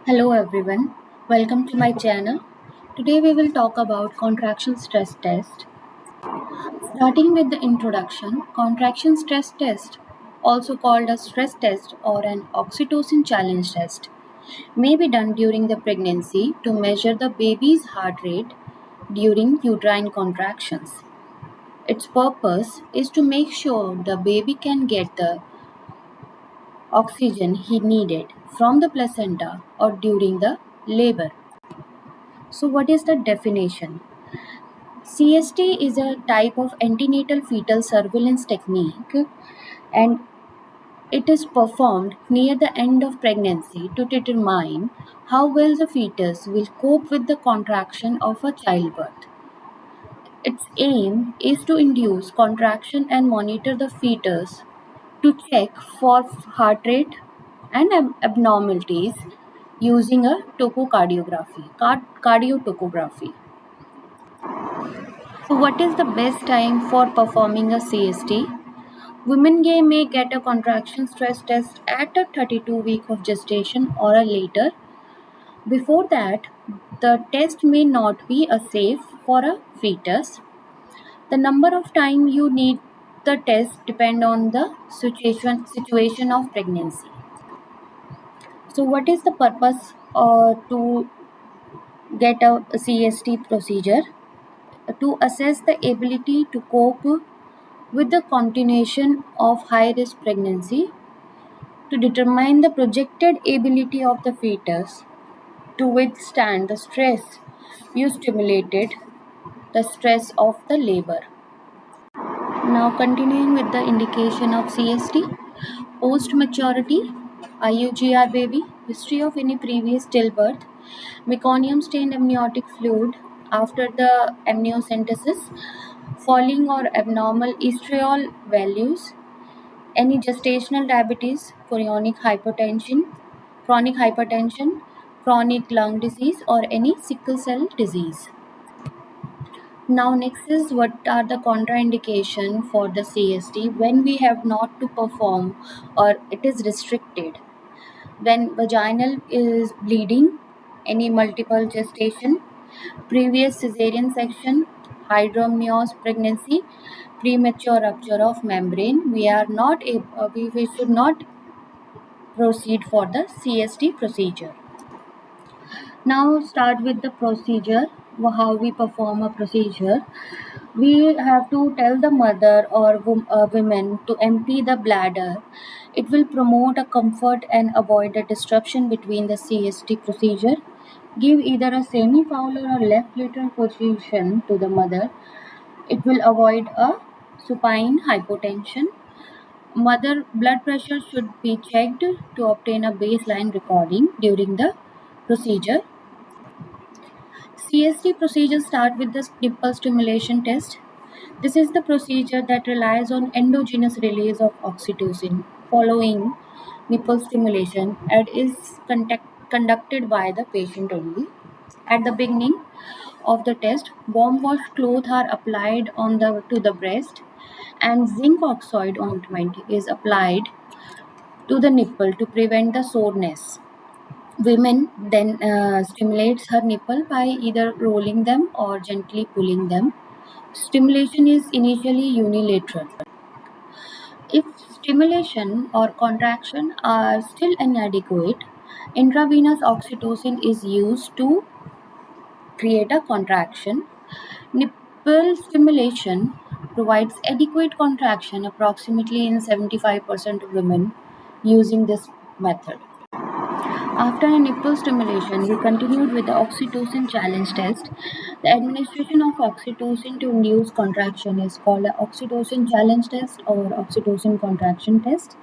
Hello everyone, welcome to my channel. Today we will talk about contraction stress test. Starting with the introduction, contraction stress test, also called a stress test or an oxytocin challenge test, may be done during the pregnancy to measure the baby's heart rate during uterine contractions. Its purpose is to make sure the baby can get the oxygen he needed from the placenta or during the labor. So, what is the definition? CST is a type of antenatal fetal surveillance technique and it is performed near the end of pregnancy to determine how well the fetus will cope with the contraction of a childbirth. Its aim is to induce contraction and monitor the fetus to check for heart rate and abnormalities using a cardiotocography. So, what is the best time for performing a CST? Women may get a contraction stress test at a 32 week of gestation or a later. Before that, the test may not be a safe for a fetus. The number of time you need the test depend on the situation of pregnancy. So, what is the purpose to get a CST procedure? To assess the ability to cope with the continuation of high risk pregnancy, to determine the projected ability of the fetus to withstand the stress you stimulated, the stress of the labor. Now, continuing with the indication of CST, post maturity, IUGR baby, history of any previous stillbirth, meconium stained amniotic fluid after the amniocentesis, falling or abnormal estriol values, any gestational diabetes, chronic hypertension, chronic lung disease, or any sickle cell disease. Now, next is what are the contraindication for the CST when we have not to perform or it is restricted. When vaginal is bleeding, any multiple gestation, previous cesarean section, hydramnios pregnancy, premature rupture of membrane, we should not proceed for the CST procedure. Now start with the procedure, how we perform a procedure. We have to tell the mother or women to empty the bladder. It will promote a comfort and avoid a disruption between the CST procedure. Give either a semi-fowler or left lateral position to the mother. It will avoid a supine hypotension. Mother blood pressure should be checked to obtain a baseline recording during the procedure. CST procedures start with the nipple stimulation test. This is the procedure that relies on endogenous release of oxytocin following nipple stimulation and is conducted by the patient only. At the beginning of the test, warm wash cloth are applied to the breast and zinc oxide ointment is applied to the nipple to prevent the soreness. Women then stimulates her nipple by either rolling them or gently pulling them. Stimulation is initially unilateral. If stimulation or contraction are still inadequate, intravenous oxytocin is used to create a contraction. Nipple stimulation provides adequate contraction approximately in 75% of women using this method. After a nipple stimulation, we continued with the oxytocin challenge test. The administration of oxytocin to induce contraction is called an oxytocin challenge test or oxytocin contraction test.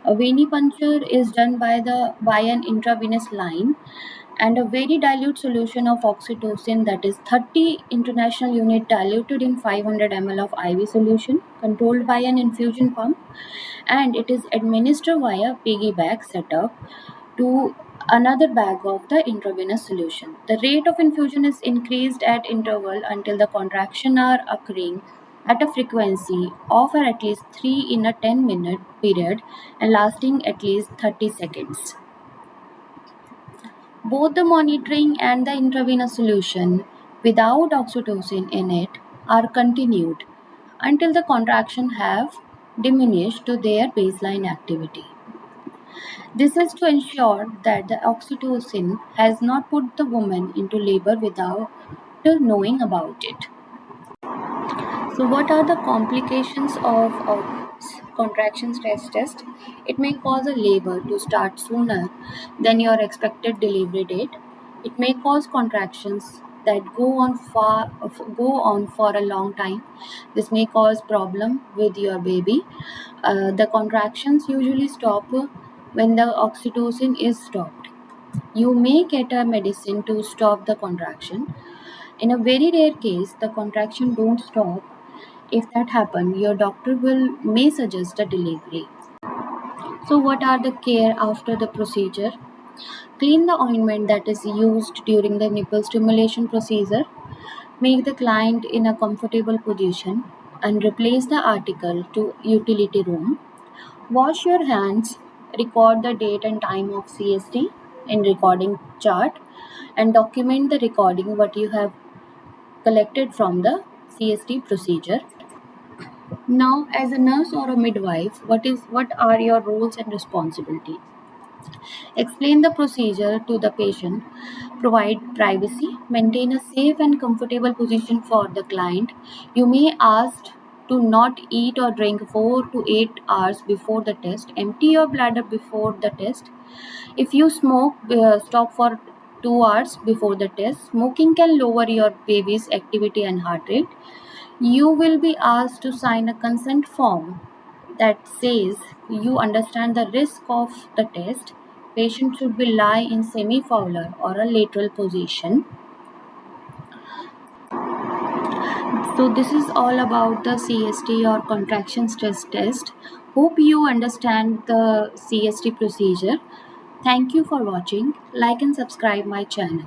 A venipuncture is done by an intravenous line and a very dilute solution of oxytocin, that is 30 international unit diluted in 500 ml of IV solution controlled by an infusion pump, and it is administered via piggyback setup to another bag of the intravenous solution. The rate of infusion is increased at interval until the contraction are occurring at a frequency of at least 3 in a 10-minute period and lasting at least 30 seconds. Both the monitoring and the intravenous solution without oxytocin in it are continued until the contractions have diminished to their baseline activity. This is to ensure that the oxytocin has not put the woman into labor without her knowing about it. So, what are the complications of contraction stress test? It may cause a labor to start sooner than your expected delivery date. It may cause contractions that go on for a long time. This may cause problem with your baby. The contractions usually stop when the oxytocin is stopped. You may get a medicine to stop the contraction. In a very rare case, the contraction don't stop. If that happen, your doctor will may suggest a delivery. So what are the care after the procedure? Clean the ointment that is used during the nipple stimulation procedure. Make the client in a comfortable position and replace the article to utility room. Wash your hands. Record the date and time of CST in recording chart and document the recording what you have collected from the CST procedure. Now, as a nurse or a midwife, what are your roles and responsibilities? Explain the procedure to the patient, provide privacy, maintain a safe and comfortable position for the client. You may ask to not eat or drink 4 to 8 hours before the test. Empty your bladder before the test. If you smoke, stop for 2 hours before the test. Smoking can lower your baby's activity and heart rate. You will be asked to sign a consent form that says you understand the risk of the test. Patient should be lie in semi-fowler or a lateral position. So this is all about the CST or contraction stress test. Hope you understand the CST procedure. Thank you for watching. Like and subscribe my channel.